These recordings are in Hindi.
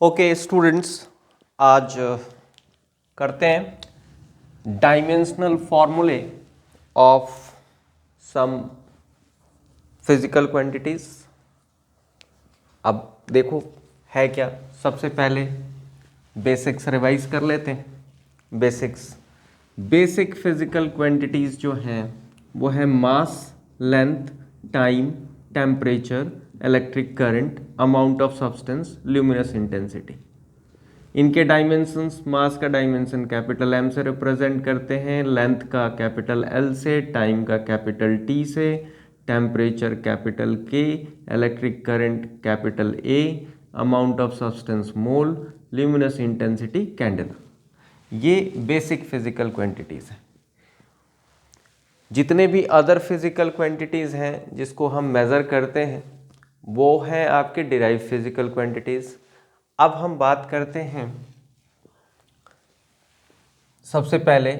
ओके स्टूडेंट्स, आज करते हैं डायमेंशनल फॉर्मूले ऑफ सम फिजिकल क्वांटिटीज। अब देखो है क्या, सबसे पहले बेसिक्स रिवाइज कर लेते हैं। बेसिक फिजिकल क्वांटिटीज जो हैं वो है mass, length, time, temperature, electric current, amount of substance, luminous intensity. इनके डायमेंशंस, मास का डायमेंशन कैपिटल एम से रिप्रेजेंट करते हैं, लेंथ का कैपिटल एल से, टाइम का कैपिटल टी से, temperature capital K, electric current capital A, amount of substance mole, luminous intensity candela. ये बेसिक फिजिकल क्वांटिटीज हैं। जितने भी अदर फिजिकल क्वांटिटीज हैं जिसको हम मेज़र करते हैं वो हैं आपके डिराइव फिजिकल क्वांटिटीज। अब हम बात करते हैं, सबसे पहले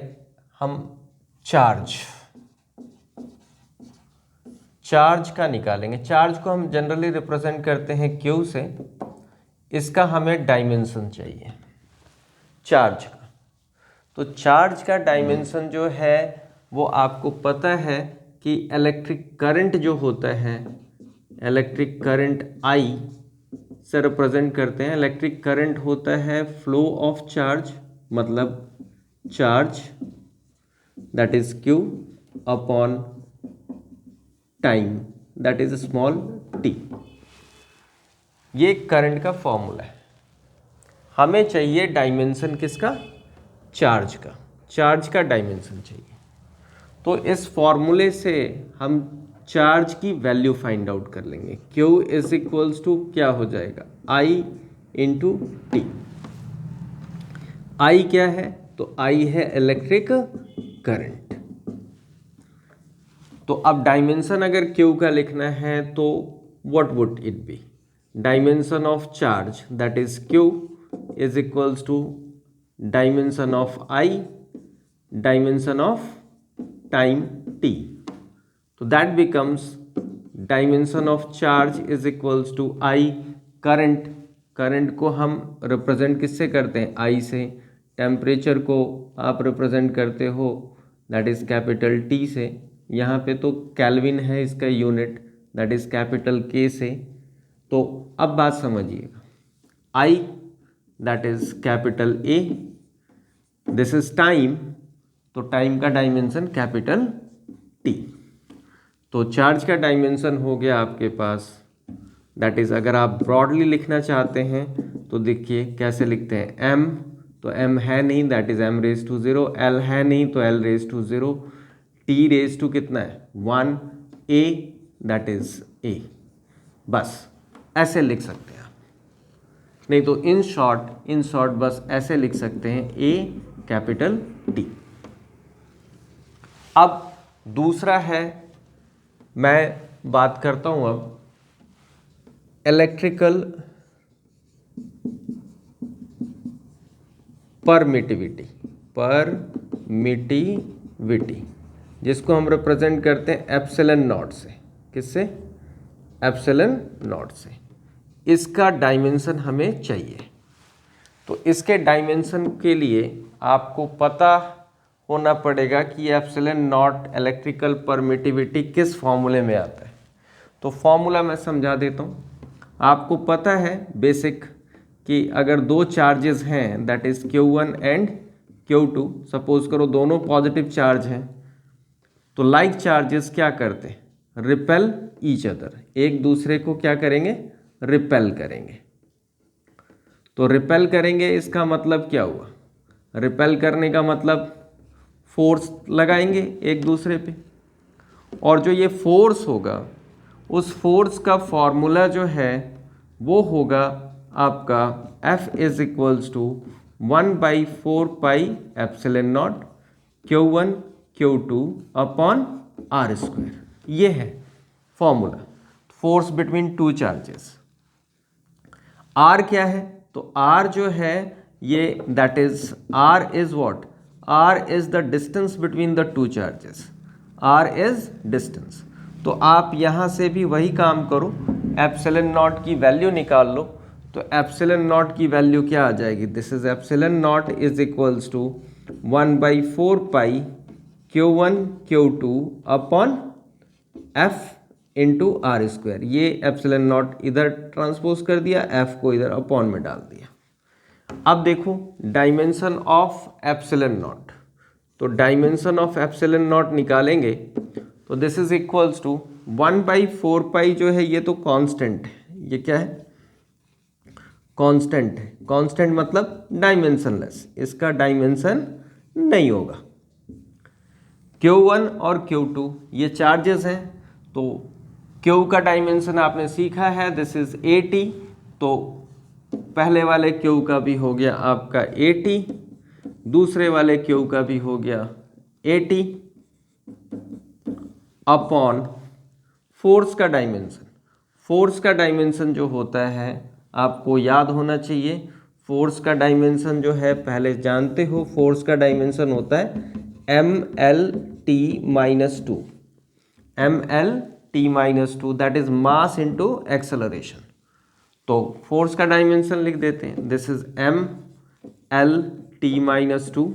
हम चार्ज का निकालेंगे। चार्ज को हम जनरली रिप्रेजेंट करते हैं Q से। इसका हमें डायमेंशन चाहिए चार्ज का। तो चार्ज का डायमेंशन जो है वो आपको पता है कि इलेक्ट्रिक करंट जो होता है, इलेक्ट्रिक करंट I से रिप्रेजेंट करते हैं। इलेक्ट्रिक करंट होता है फ्लो ऑफ चार्ज, मतलब charge that is Q upon time that is small t। ये करंट का फॉर्मूला है। हमें चाहिए डायमेंशन किसका? चार्ज का। चार्ज का डायमेंशन चाहिए। तो इस फॉर्मूले से हम चार्ज की वैल्यू फाइंड आउट कर लेंगे। Q इज इक्वल्स टू क्या हो जाएगा? I into T. I क्या है? तो I है इलेक्ट्रिक करंट। तो अब डायमेंशन अगर Q का लिखना है तो what would it be? Dimension of charge that is Q is equals to dimension of I dimension of time t। तो that becomes dimension of charge is equals to I current. Current को हम रिप्रेजेंट किससे करते हैं? I से। टेम्परेचर को आप रिप्रेजेंट करते हो दैट इज कैपिटल T से। यहाँ पे तो केल्विन है इसका unit, that is capital K से। तो अब बात समझिएगा, I that is capital A, this is time, तो टाइम का डायमेंशन कैपिटल T। तो चार्ज का डायमेंशन हो गया आपके पास, दैट इज अगर आप ब्रॉडली लिखना चाहते हैं तो देखिए कैसे लिखते हैं। m, तो m है नहीं, that is m raise to 0। l है नहीं तो l raise to 0। t raise to कितना है? 1। a that is a। बस ऐसे लिख सकते हैं आप, नहीं तो इन शॉर्ट बस ऐसे लिख सकते हैं a कैपिटल T। अब दूसरा है, मैं बात करता हूं अब इलेक्ट्रिकल परमिटिविटी, जिसको हम रिप्रेजेंट करते हैं एप्सिलॉन नॉट से। किससे? एप्सिलॉन नॉट से। इसका डायमेंशन हमें चाहिए। तो इसके डायमेंशन के लिए आपको पता होना पड़ेगा कि एप्सिलॉन नॉट इलेक्ट्रिकल परमिटिविटी किस फॉर्मूले में आता है। तो फॉर्मूला मैं समझा देता हूँ। आपको पता है बेसिक कि अगर दो चार्जेस हैं that is Q1 and Q2, suppose करो दोनों पॉजिटिव चार्ज हैं, तो लाइक चार्जेस क्या करते हैं? रिपेल ईच अदर, एक दूसरे को क्या करेंगे? रिपेल करेंगे। तो रिपेल करेंगे इसका मतलब क्या हुआ? रिपेल करने का मतलब फोर्स लगाएंगे एक दूसरे पे, और जो ये फोर्स होगा उस फोर्स का फॉर्मूला जो है वो होगा आपका F is equals to 1/4 pi epsilon naught Q1 Q2 upon R square. ये है formula, force between two charges. R क्या है? तो R जो है ये that is R is what? R is the distance between the two charges. R is distance. तो आप यहाँ से भी वही काम करो, एप्सिलॉन नॉट की वैल्यू निकाल लो। तो एप्सिलन नॉट की वैल्यू क्या आ जाएगी, this is epsilon naught is equals to 1/4 pi Q1 Q2 upon F into R square. ये एप्सिलन नॉट इधर ट्रांसपोज कर दिया, एफ को इधर अपॉन में डाल दिया। अब देखो डायमेंशन ऑफ एप्सिलन नॉट, तो डायमेंशन ऑफ एप्सिलन नॉट निकालेंगे तो दिस इज इक्वल्स टू 1/4 पाई जो है ये तो कांस्टेंट है, ये क्या है, कांस्टेंट है। कांस्टेंट मतलब डायमेंशनलेस, इसका डायमेंशन नहीं होगा। Q1 और Q2 ये चार्जेस हैं, तो Q का डायमेंशन आपने सीखा है, दिस इज 80, तो पहले वाले Q का भी हो गया आपका 80, दूसरे वाले Q का भी हो गया 80 अपॉन फोर्स का डायमेंशन। फोर्स का डायमेंशन जो होता है आपको याद होना चाहिए, फोर्स का डायमेंशन जो है पहले जानते हो, फोर्स का डायमेंशन होता है MLT-2, MLT-2 that is mass into acceleration. तो फोर्स का डायमेंशन लिख देते हैं, दिस इज MLT-2,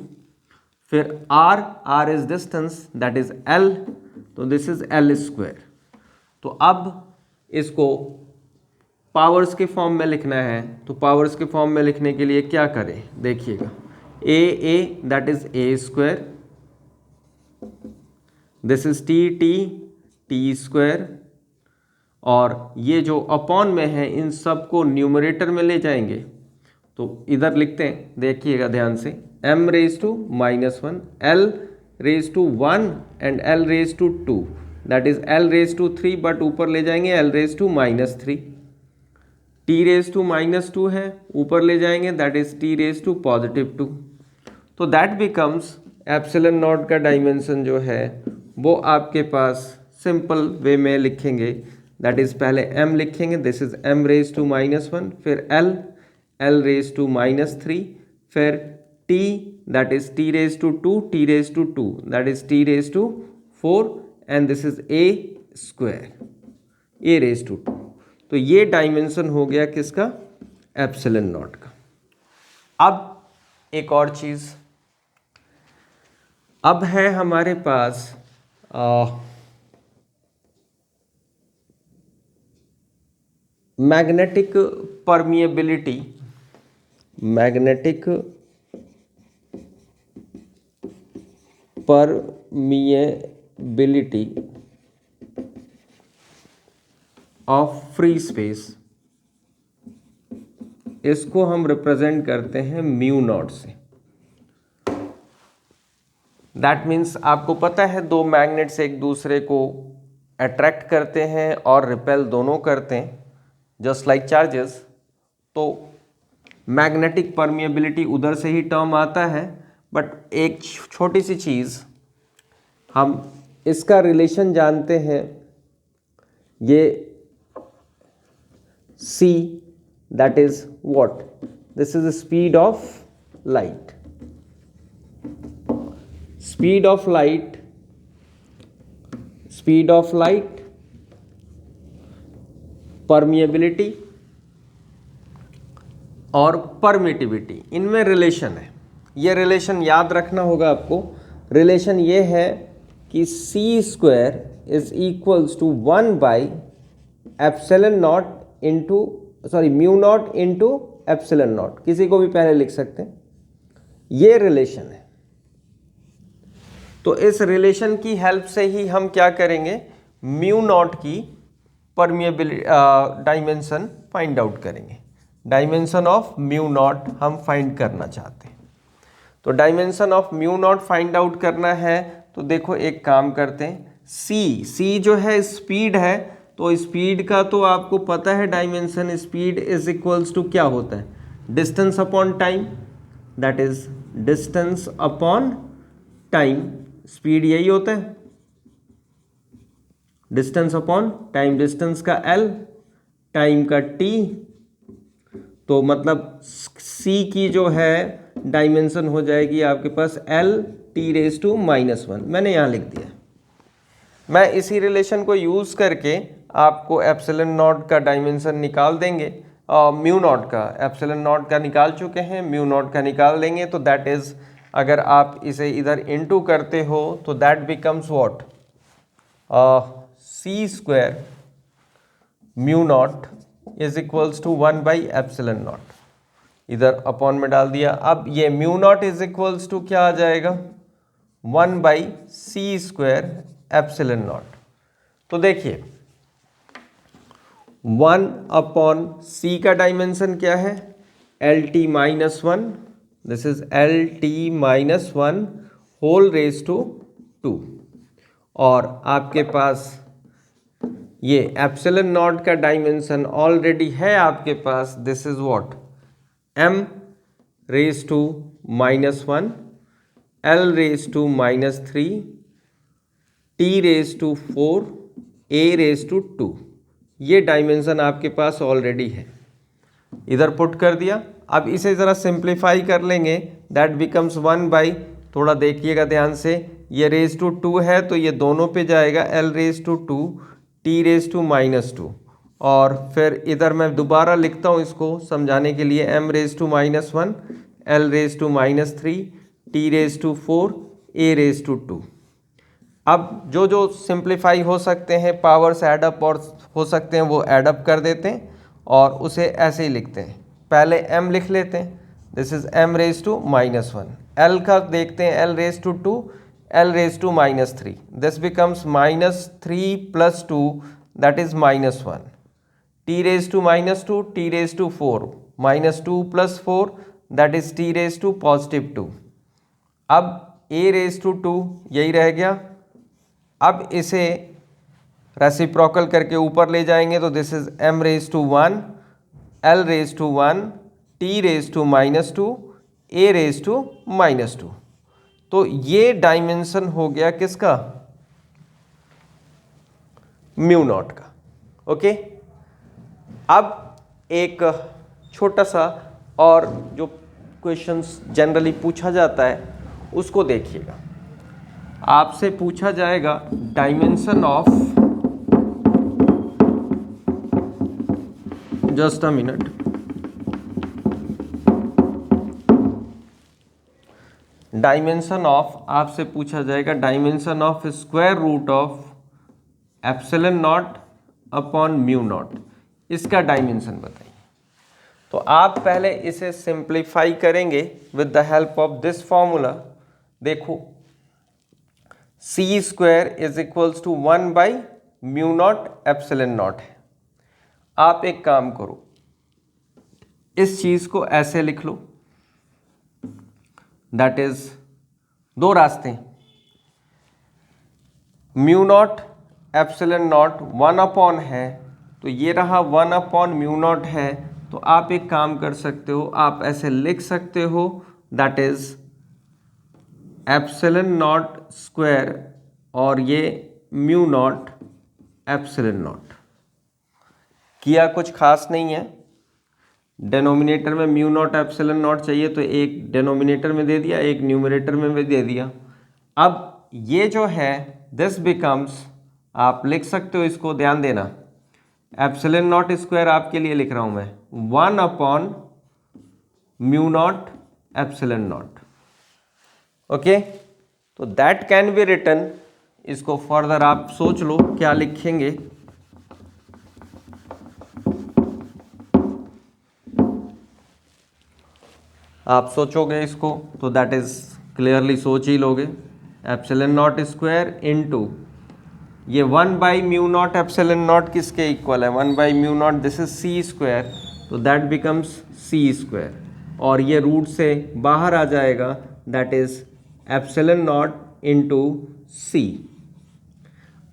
फिर R is distance that is L, तो दिस इज L स्क्वायर। तो अब इसको पावर्स के फॉर्म में लिखना है, तो पावर्स के फॉर्म में लिखने के लिए क्या करें, देखिएगा A that is A square, this is T square, और ये जो अपॉन में है इन सब को न्यूमरेटर में ले जाएंगे, तो इधर लिखते हैं, देखिएगा ध्यान से, m⁻⁻1 L⁻1 and L⁻2 that is L⁻3, but ऊपर ले जाएंगे L⁻3, T⁻2 है ऊपर ले जाएंगे दैट इज T⁻2। तो दैट बिकम्स एप्सिलन नॉट का डायमेंशन जो है वो आपके पास सिंपल वे में लिखेंगे, दैट इज पहले m लिखेंगे, दिस इज m⁻1, फिर L⁻3, फिर T that is T⁻2 that is T⁻4, and this is A square, A⁻2। तो ये डायमेंशन हो गया किसका, एप्सिलन नॉट का। अब एक और चीज, अब है हमारे पास magnetic permeability, magnetic permeability of free space. इसको हम रिप्रेजेंट करते हैं म्यू नॉट से। दैट मीन्स आपको पता है दो मैग्नेट्स एक दूसरे को अट्रैक्ट करते हैं और रिपेल दोनों करते हैं, जस्ट लाइक चार्जेस। तो मैग्नेटिक परमिएबिलिटी उधर से ही टर्म आता है, बट एक छोटी सी चीज़, हम इसका रिलेशन जानते हैं, ये C that is what, this is the speed of light, speed of light, permeability और परमिटिविटी, इनमें रिलेशन है। ये रिलेशन याद रखना होगा आपको। रिलेशन ये है कि C square is equals to 1/ε0 into mu naught into epsilon naught, किसी को भी पहले लिख सकते हैं, ये रिलेशन है। तो इस रिलेशन की हेल्प से ही हम क्या करेंगे, म्यू नॉट की परमिएबिलिटी डायमेंशन फाइंड आउट करेंगे। डायमेंशन ऑफ म्यू नॉट हम फाइंड करना चाहते हैं, तो dimension of mu naught find out करना है। तो देखो एक काम करते हैं, C जो है स्पीड है, तो स्पीड का तो आपको पता है dimension, speed is equals to क्या होता है, distance upon time, that is distance upon time. Speed यही होता है, डिस्टेंस अपॉन टाइम, डिस्टेंस का L, टाइम का T। तो मतलब C की जो है डायमेंशन हो जाएगी आपके पास L⁻⁻1, मैंने यहाँ लिख दिया। मैं इसी रिलेशन को यूज़ करके आपको एप्सिलन नॉट का डायमेंशन निकाल देंगे म्यू नॉट का, एप्सिलॉन नॉट का निकाल चुके हैं, म्यू नॉट का निकाल देंगे तो दैट इज, अगर आप इसे इधर इनटू करते हो तो that becomes what, C square mu naught is equals to 1/एप्सिलॉन नॉट, इधर अपॉन में डाल दिया। अब ये mu naught is equals to क्या आ जाएगा, 1/c स्क्वायर एप्सिलॉन नॉट। तो देखिए 1/c का डायमेंशन क्या है, LT-1, this is LT-1 whole raise to 2, और आपके पास ये एप्सिलॉन नॉट का डायमेंशन ऑलरेडी है आपके पास, this is what, m raise to -1, L raise to -3, T raise to 4, A raise to 2, ये डायमेंशन आपके पास ऑलरेडी है, इधर पुट कर दिया। अब इसे ज़रा सिंप्लीफाई कर लेंगे, दैट बिकम्स 1/, थोड़ा देखिएगा ध्यान से, ये रेज टू 2 है तो ये दोनों पे जाएगा, L raise to 2, T raise to -2, और फिर इधर मैं दोबारा लिखता हूँ इसको समझाने के लिए, m raise to -1, L raise to -3, T raise to 4, A raise to 2। अब जो जो सिंप्लीफाई हो सकते हैं, पावर्स एडअप और हो सकते हैं, वो एडअप कर देते हैं और उसे ऐसे ही लिखते हैं। पहले m लिख लेते हैं, this is m raise to -1, L का देखते हैं, L raise to 2, L raise to -3, this becomes -3 + 2 that is -1, T raise to -2, T raise to 4, -2 + 4 that is T raise to +2। अब A रेज टू 2 यही रह गया। अब इसे रेसिप्रोकल करके ऊपर ले जाएंगे तो this is m raise to 1, L raise to 1, T raise to -2, A raise to -2। तो ये डायमेंशन हो गया किसका, म्यू नॉट का। ओके, अब एक छोटा सा और जो क्वेश्चंस जनरली पूछा जाता है उसको देखिएगा। आपसे पूछा जाएगा dimension of, just a minute, dimension of, आपसे पूछा जाएगा dimension of square root of epsilon naught upon mu naught, इसका डायमेंशन बताइए। तो आप पहले इसे सिंप्लीफाई करेंगे with the help of this formula. देखो c square is equals to 1/म्यू नॉट एप्सिलॉन नॉट है। आप एक काम करो, इस चीज को ऐसे लिख लो, दैट इज, दो रास्ते, म्यू नॉट एप्सिलॉन नॉट 1/, है तो ये रहा 1/म्यू नॉट है। तो आप एक काम कर सकते हो, आप ऐसे लिख सकते हो, that is epsilon not square और ये म्यू नॉट एप्सिलॉन नॉट। किया कुछ खास नहीं है, डेनोमिनेटर में म्यू नॉट एप्सिलॉन नॉट चाहिए तो एक डेनोमिनेटर में दे दिया, एक न्यूमरेटर में भी दे दिया। अब ये जो है दिस बिकम्स, आप लिख सकते हो इसको, ध्यान देना, एप्सिलॉन नॉट स्क्वायर आपके लिए लिख रहा हूं मैं, 1/म्यू नॉट एप्सिलॉन नॉट। ओके, तो दैट कैन बी रिटन, इसको फर्दर आप सोच लो क्या लिखेंगे। आप सोचोगे इसको तो दैट इज क्लियरली सोच ही लोगे, एप्सिलॉन नॉट स्क्वायर इनटू ये 1/म्यू नॉट एप्सिलॉन नॉट किसके इक्वल है, 1/म्यू naught, this is c square, तो दैट बिकम्स c स्क्वायर, और ये रूट से बाहर आ जाएगा, that is epsilon naught into c।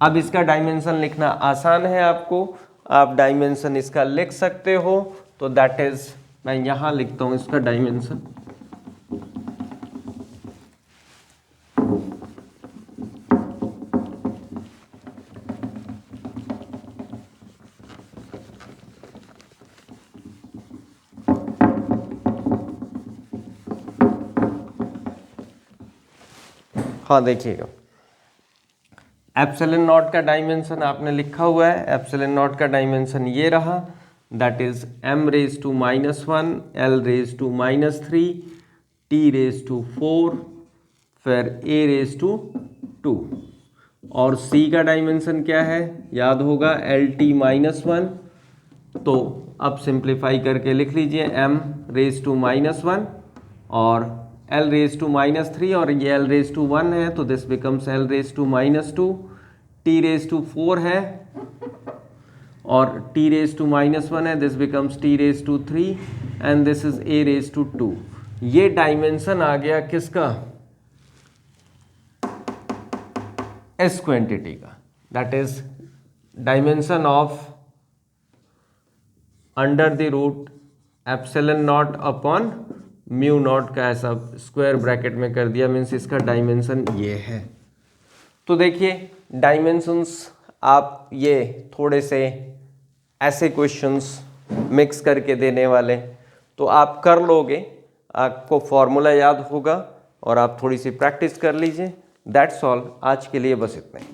अब इसका डायमेंशन लिखना आसान है आपको, आप डायमेंशन इसका लिख सकते हो, तो दैट इज, मैं यहां लिखता हूं इसका डायमेंशन, हाँ देखिएगा, एप्सिलॉन नॉट का डायमेंशन आपने लिखा हुआ है, एप्सिलॉन नॉट का डायमेंशन ये रहा, that is m raise to -1, l raise to -3, t raise to 4, फिर a रेज टू 2। और c का डायमेंशन क्या है याद होगा, LT-1। तो अब सिंप्लीफाई करके लिख लीजिए m रेज टू -1 और l रेज टू -3 और ये l रेज टू 1 है तो this becomes l raise to -2, t raise to 4 है और t रेज टू -1 है, this becomes t raise to 3 and this is a raise to 2। ये डायमेंशन आ गया किसका, इस क्वांटिटी का, that is dimension of under the root epsilon naught upon mu naught का ऐसा स्क्वायर ब्रैकेट में कर दिया, मीन्स इसका डायमेंशन ये है। तो देखिए डायमेंशंस आप ये थोड़े से ऐसे क्वेश्चंस मिक्स करके देने वाले, तो आप कर लोगे, आपको फॉर्मूला याद होगा और आप थोड़ी सी प्रैक्टिस कर लीजिए। दैट्स ऑल, आज के लिए बस इतना ही।